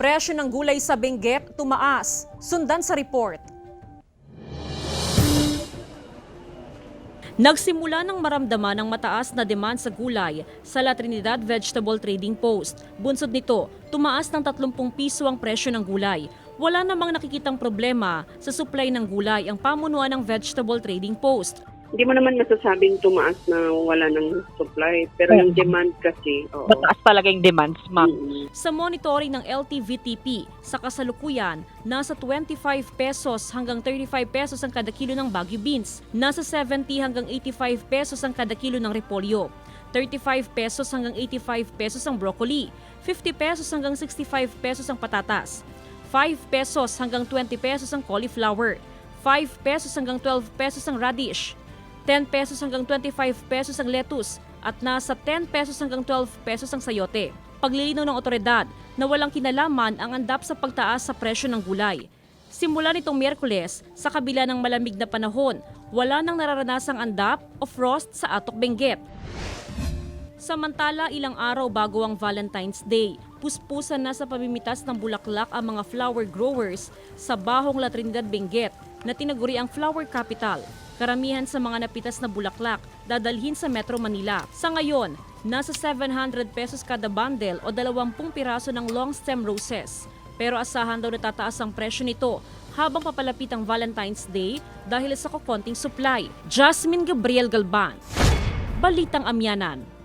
Presyo ng gulay sa Benguet tumaas. Sundan sa report. Nagsimula ng maramdaman ang mataas na demand sa gulay sa La Trinidad Vegetable Trading Post. Bunsod nito, tumaas ng 30 piso ang presyo ng gulay. Wala namang nakikitang problema sa supply ng gulay ang pamunuan ng Vegetable Trading Post. Hindi mo naman masasabing tumaas na wala ng supply. Pero yung demand kasi, oo. Mataas talaga yung demands, ma'am. Sa monitoring ng LTVTP, sa kasalukuyan, nasa 25 pesos hanggang 35 pesos ang kada kilo ng Baguio beans. Nasa 70 hanggang 85 pesos ang kada kilo ng repolyo. 35 pesos hanggang 85 pesos ang broccoli. 50 pesos hanggang 65 pesos ang patatas. 5 pesos hanggang 20 pesos ang cauliflower. 5 pesos hanggang 12 pesos ang radish. 10 pesos hanggang 25 pesos ang lettuce at nasa 10 pesos hanggang 12 pesos ang sayote. Paglilinaw ng otoridad na walang kinalaman ang andap sa pagtaas sa presyo ng gulay. Simula nitong Miyerkules, sa kabila ng malamig na panahon, wala nang nararanasang andap o frost sa Atok Benguet. Samantala, ilang araw bago ang Valentine's Day, puspusan na sa pamimitas ng bulaklak ang mga flower growers sa Bahong La Trinidad Benguet na tinaguri ang flower capital. Karamihan sa mga napitas na bulaklak dadalhin sa Metro Manila. Sa ngayon, nasa 700 pesos kada bundle o 20 piraso ng long stem roses. Pero asahan daw na tataas ang presyo nito habang papalapit ang Valentine's Day dahil sa kukonting supply. Jasmine Gabriel Galban, Balitang Amyanan.